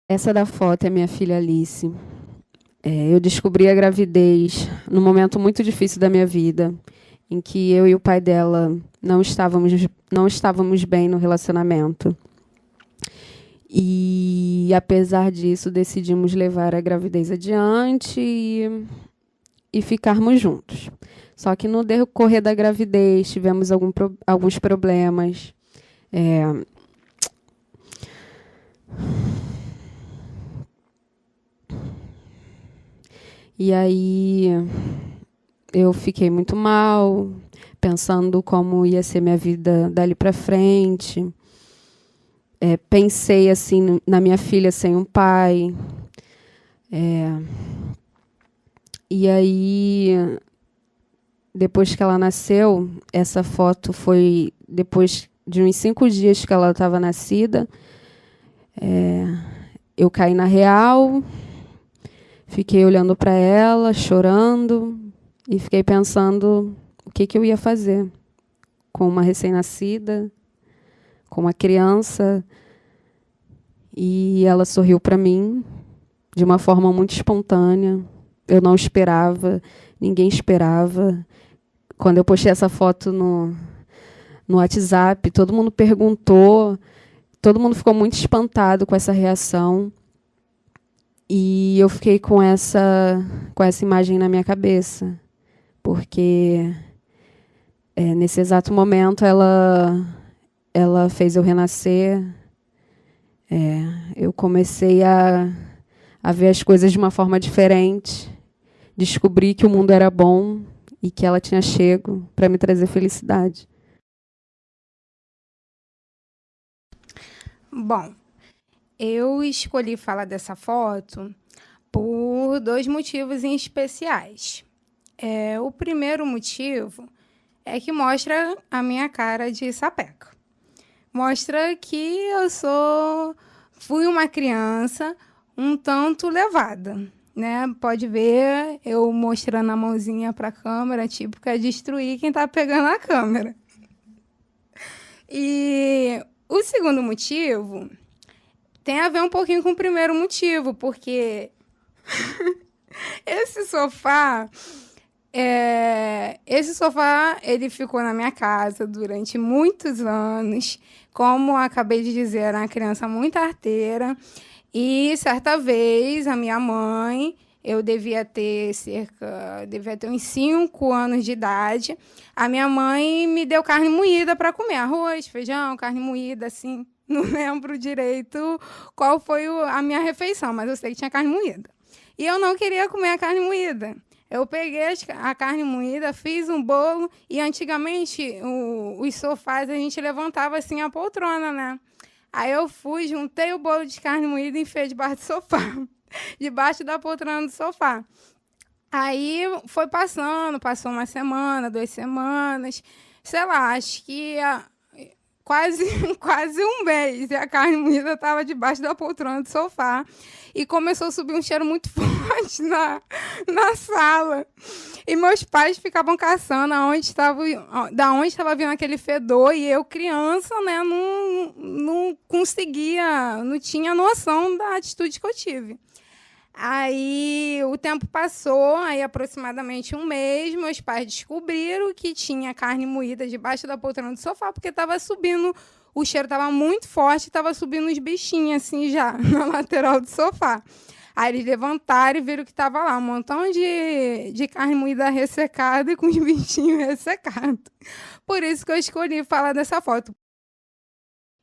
Essa da foto é minha filha Alice. Eu descobri a gravidez num momento muito difícil da minha vida, em que eu e o pai dela não estávamos bem no relacionamento. E, apesar disso, decidimos levar a gravidez adiante e ficarmos juntos. Só que no decorrer da gravidez tivemos alguns problemas. É, e aí eu fiquei muito mal, pensando como ia ser minha vida dali para frente. Pensei assim na minha filha sem um pai. E aí, depois que ela nasceu, essa foto foi depois de uns 5 dias que ela estava nascida. Eu caí na real, fiquei olhando para ela, chorando, e fiquei pensando o que eu ia fazer com uma recém-nascida, com uma criança. E ela sorriu para mim de uma forma muito espontânea. Eu não esperava, ninguém esperava. Quando eu postei essa foto no WhatsApp, todo mundo perguntou, todo mundo ficou muito espantado com essa reação. E eu fiquei com essa imagem na minha cabeça, porque nesse exato momento ela fez eu renascer. Eu comecei a ver as coisas de uma forma diferente, descobri que o mundo era bom e que ela tinha chego para me trazer felicidade. Bom, eu escolhi falar dessa foto por dois motivos em especiais. O primeiro motivo é que mostra a minha cara de sapeca. Mostra que fui uma criança um tanto levada, né? Pode ver eu mostrando a mãozinha para a câmera, tipo, que é destruir quem tá pegando a câmera. E o segundo motivo tem a ver um pouquinho com o primeiro motivo, porque esse sofá, ele ficou na minha casa durante muitos anos. Como acabei de dizer, era uma criança muito arteira. E certa vez, a minha mãe, eu devia ter uns 5 anos de idade, a minha mãe me deu carne moída para comer, arroz, feijão, carne moída, assim. Não lembro direito qual foi a minha refeição, mas eu sei que tinha carne moída. E eu não queria comer a carne moída. Eu peguei a carne moída, fiz um bolo, e antigamente os sofás a gente levantava assim a poltrona, né? Aí eu fui, juntei o bolo de carne moída e enfiei debaixo do sofá, debaixo da poltrona do sofá. Aí foi passou uma semana, 2 semanas, sei lá, acho que quase, quase um mês. E a carne moída estava debaixo da poltrona do sofá. E começou a subir um cheiro muito forte na sala. E meus pais ficavam caçando da onde estava vindo aquele fedor. E eu, criança, né, não conseguia, não tinha noção da atitude que eu tive. Aí o tempo passou, aí aproximadamente um mês, meus pais descobriram que tinha carne moída debaixo da poltrona do sofá, porque estava subindo, o cheiro estava muito forte, estava subindo uns bichinhos assim já, na lateral do sofá. Aí eles levantaram e viram que estava lá um montão de carne moída ressecada e com os bichinhos ressecados. Por isso que eu escolhi falar dessa foto.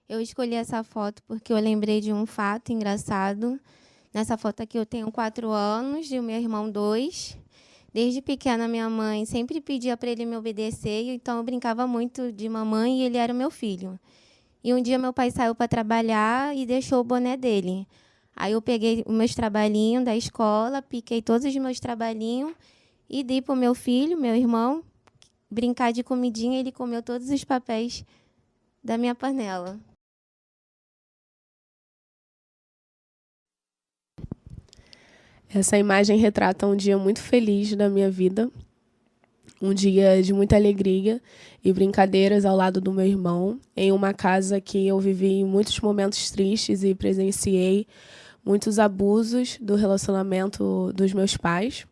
Eu escolhi essa foto porque eu lembrei de um fato engraçado. Nessa foto aqui eu tenho 4 anos e o meu irmão 2. Desde pequena, minha mãe sempre pedia para ele me obedecer, então eu brincava muito de mamãe e ele era o meu filho. E um dia meu pai saiu para trabalhar e deixou o boné dele. Aí eu peguei os meus trabalhinhos da escola, piquei todos os meus trabalhinhos e dei para o meu filho, meu irmão, brincar de comidinha. Ele comeu todos os papéis da minha panela. Essa imagem retrata um dia muito feliz da minha vida, um dia de muita alegria e brincadeiras ao lado do meu irmão, em uma casa que eu vivi muitos momentos tristes e presenciei muitos abusos do relacionamento dos meus pais.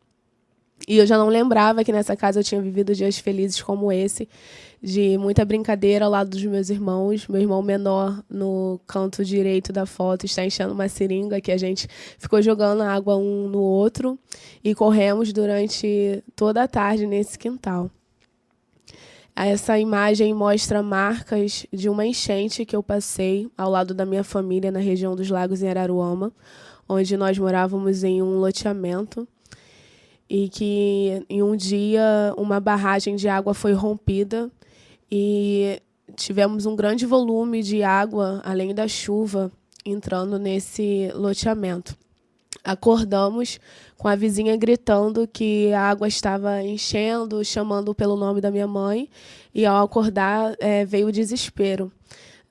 E eu já não lembrava que nessa casa eu tinha vivido dias felizes como esse, de muita brincadeira ao lado dos meus irmãos. Meu irmão menor, no canto direito da foto, está enchendo uma seringa que a gente ficou jogando água um no outro e corremos durante toda a tarde nesse quintal. Essa imagem mostra marcas de uma enchente que eu passei ao lado da minha família na região dos Lagos, em Araruama, onde nós morávamos em um loteamento, e que em um dia uma barragem de água foi rompida e tivemos um grande volume de água, além da chuva, entrando nesse loteamento. Acordamos com a vizinha gritando que a água estava enchendo, chamando pelo nome da minha mãe, e ao acordar veio o desespero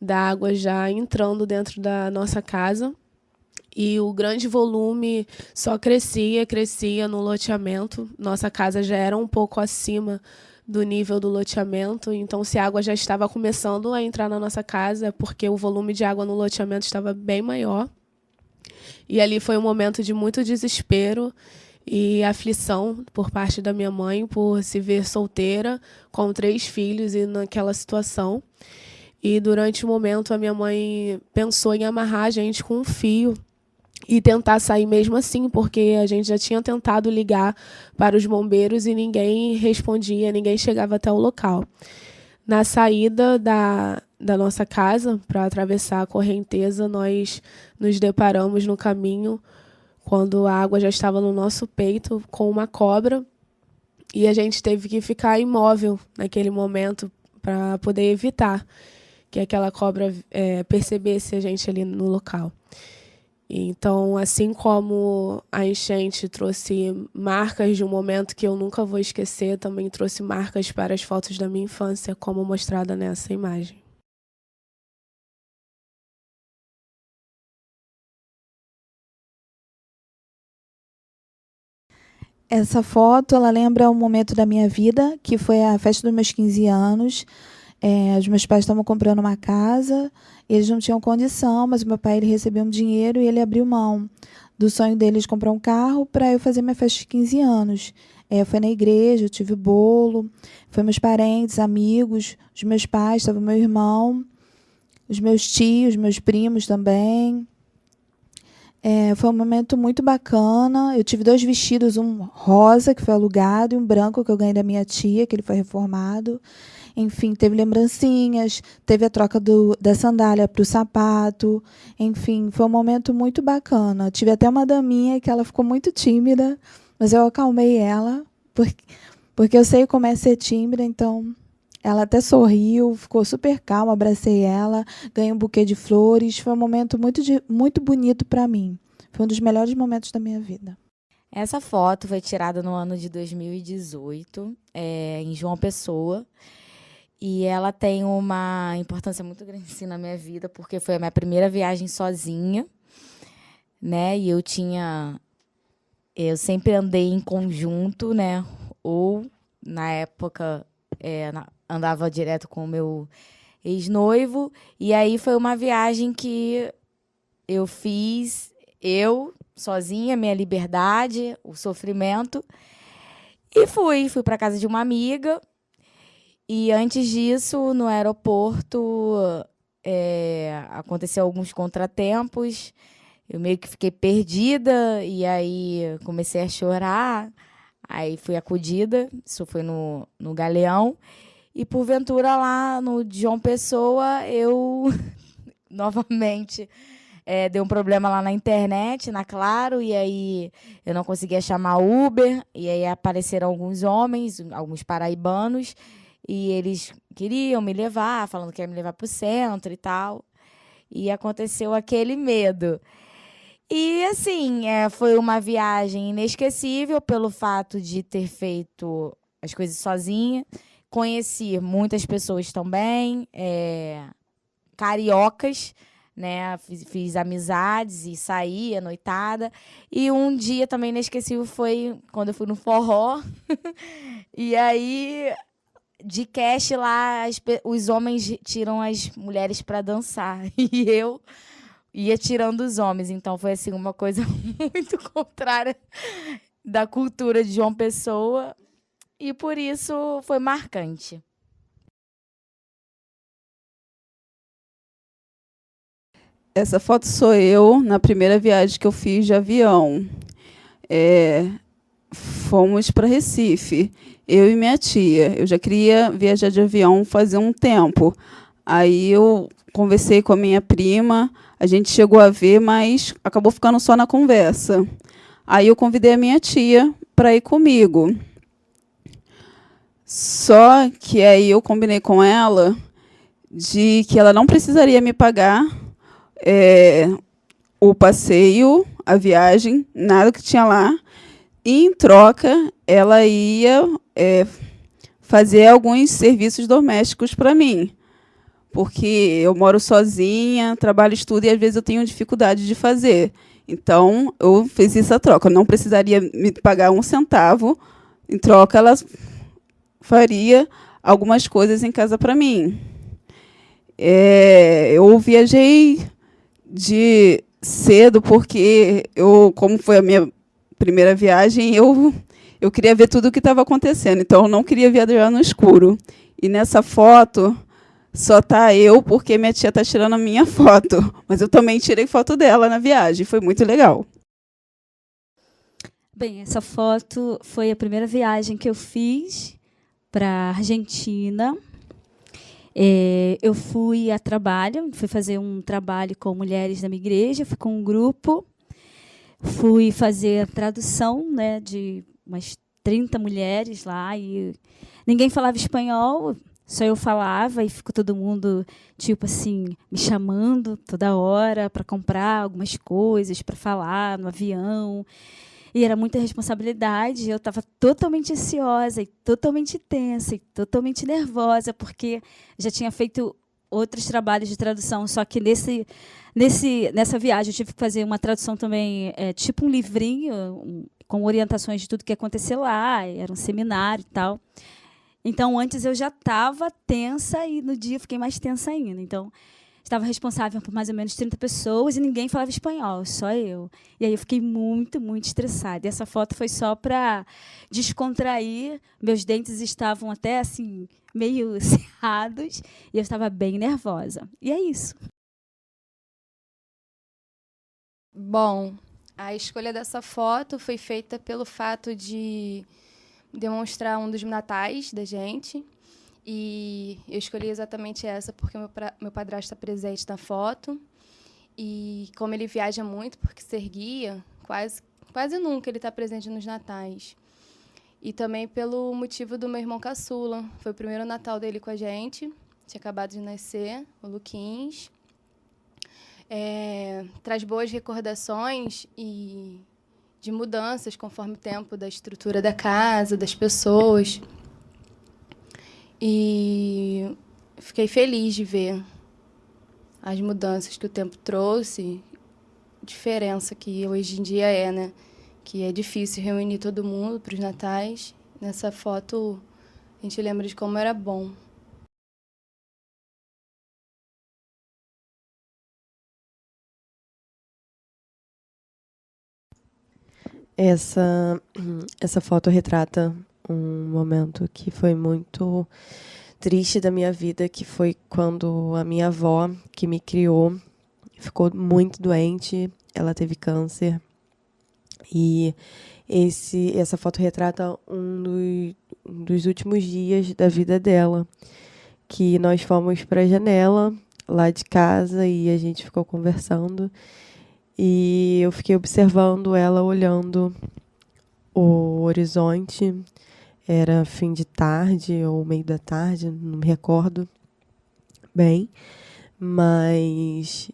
da água já entrando dentro da nossa casa. E o grande volume só crescia no loteamento. Nossa casa já era um pouco acima do nível do loteamento, então se a água já estava começando a entrar na nossa casa, é porque o volume de água no loteamento estava bem maior. E ali foi um momento de muito desespero e aflição por parte da minha mãe, por se ver solteira, com 3 filhos e naquela situação. E durante o momento a minha mãe pensou em amarrar a gente com um fio e tentar sair mesmo assim, porque a gente já tinha tentado ligar para os bombeiros e ninguém respondia, ninguém chegava até o local. Na saída da nossa casa, para atravessar a correnteza, nós nos deparamos no caminho, quando a água já estava no nosso peito, com uma cobra, e a gente teve que ficar imóvel naquele momento para poder evitar que aquela cobra percebesse a gente ali no local. Então, assim como a enchente trouxe marcas de um momento que eu nunca vou esquecer, também trouxe marcas para as fotos da minha infância, como mostrada nessa imagem. Essa foto, ela lembra um momento da minha vida, que foi a festa dos meus 15 anos. Os meus pais estavam comprando uma casa, eles não tinham condição, mas o meu pai ele recebeu um dinheiro e ele abriu mão do sonho dele de comprar um carro para eu fazer minha festa de 15 anos. Foi na igreja, eu tive bolo, foi meus parentes, amigos, os meus pais, estava meu irmão, os meus tios, meus primos também. Foi um momento muito bacana. Eu tive 2 vestidos, um rosa, que foi alugado, e um branco, que eu ganhei da minha tia, que ele foi reformado. Enfim, teve lembrancinhas, teve a troca da sandália para o sapato. Enfim, foi um momento muito bacana. Tive até uma daminha que ela ficou muito tímida, mas eu acalmei ela, porque eu sei como é ser tímida, então ela até sorriu, ficou super calma, abracei ela, ganhei um buquê de flores. Foi um momento muito bonito para mim. Foi um dos melhores momentos da minha vida. Essa foto foi tirada no ano de 2018, em João Pessoa. E ela tem uma importância muito grande assim, na minha vida, porque foi a minha primeira viagem sozinha, né? E eu sempre andei em conjunto, né? Ou, na época, andava direto com o meu ex-noivo. E aí foi uma viagem que eu fiz, eu, sozinha, minha liberdade, o sofrimento. E fui para casa de uma amiga. E antes disso, no aeroporto, aconteceu alguns contratempos. Eu meio que fiquei perdida e aí comecei a chorar. Aí fui acudida, isso foi no Galeão. E, porventura, lá no João Pessoa, eu novamente deu um problema lá na internet, na Claro, e aí eu não conseguia chamar Uber. E aí apareceram alguns homens, alguns paraibanos, e eles queriam me levar, falando que ia me levar para o centro e tal. E aconteceu aquele medo. E, assim, foi uma viagem inesquecível pelo fato de ter feito as coisas sozinha. Conheci muitas pessoas também, cariocas, né? Fiz amizades e saí à noitada. E um dia também inesquecível foi quando eu fui no forró. E aí, de cash lá, os homens tiram as mulheres para dançar. E eu, ia tirando os homens. Então, foi assim, uma coisa muito contrária da cultura de João Pessoa. E, por isso, foi marcante. Essa foto sou eu na primeira viagem que eu fiz de avião. Fomos para Recife, eu e minha tia. Eu já queria viajar de avião fazia um tempo. Aí eu conversei com a minha prima, a gente chegou a ver, mas acabou ficando só na conversa. Aí eu convidei a minha tia para ir comigo. Só que aí eu combinei com ela de que ela não precisaria me pagar o passeio, a viagem, nada que tinha lá. E, em troca, ela ia fazer alguns serviços domésticos para mim, porque eu moro sozinha, trabalho, estudo, e às vezes eu tenho dificuldade de fazer. Então, eu fiz essa troca. Eu não precisaria me pagar um centavo. Em troca, ela faria algumas coisas em casa para mim. Eu viajei de cedo, porque como foi a minha primeira viagem, eu queria ver tudo o que estava acontecendo. Então, eu não queria viajar no escuro. E nessa foto, só está eu, porque minha tia está tirando a minha foto. Mas eu também tirei foto dela na viagem. Foi muito legal. Bem, essa foto foi a primeira viagem que eu fiz para a Argentina. Eu fui a trabalho, fui fazer um trabalho com mulheres da minha igreja, fui com um grupo. Fui fazer a tradução, né, de umas 30 mulheres lá, e ninguém falava espanhol, só eu falava, e ficou todo mundo, tipo assim, me chamando toda hora para comprar algumas coisas, para falar no avião. E era muita responsabilidade, eu estava totalmente ansiosa, e totalmente tensa, e totalmente nervosa, porque já tinha feito outros trabalhos de tradução, só que nessa viagem eu tive que fazer uma tradução também, tipo um livrinho, com orientações de tudo que ia acontecer lá, era um seminário e tal. Então, antes eu já estava tensa, e no dia eu fiquei mais tensa ainda. Então, estava responsável por mais ou menos 30 pessoas e ninguém falava espanhol, só eu. E aí eu fiquei muito, muito estressada. E essa foto foi só para descontrair. Meus dentes estavam até assim meio cerrados e eu estava bem nervosa. E é isso. Bom, a escolha dessa foto foi feita pelo fato de demonstrar um dos natais da gente. E eu escolhi exatamente essa porque meu padrasto está presente na foto. E como ele viaja muito, porque ser guia, quase nunca ele está presente nos natais. E também pelo motivo do meu irmão caçula. Foi o primeiro Natal dele com a gente. Tinha acabado de nascer, o Luquins. Traz boas recordações e de mudanças conforme o tempo da estrutura da casa, das pessoas. E fiquei feliz de ver as mudanças que o tempo trouxe, diferença que hoje em dia né? Que é difícil reunir todo mundo para os natais. Nessa foto, a gente lembra de como era bom. Essa foto retrata um momento que foi muito triste da minha vida, que foi quando a minha avó, que me criou, ficou muito doente, ela teve câncer. E essa foto retrata um dos últimos dias da vida dela, que nós fomos para a janela lá de casa e a gente ficou conversando. E eu fiquei observando ela, olhando o horizonte. Era fim de tarde ou meio da tarde, não me recordo bem. Mas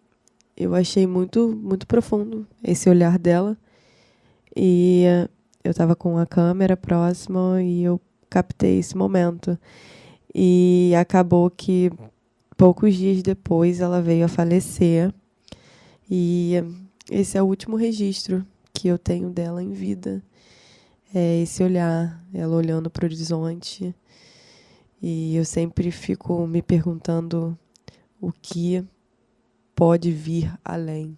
eu achei muito, muito profundo esse olhar dela. E eu estava com a câmera próxima e eu captei esse momento. E acabou que poucos dias depois ela veio a falecer. E esse é o último registro que eu tenho dela em vida. É esse olhar, ela olhando para o horizonte. E eu sempre fico me perguntando o que pode vir além.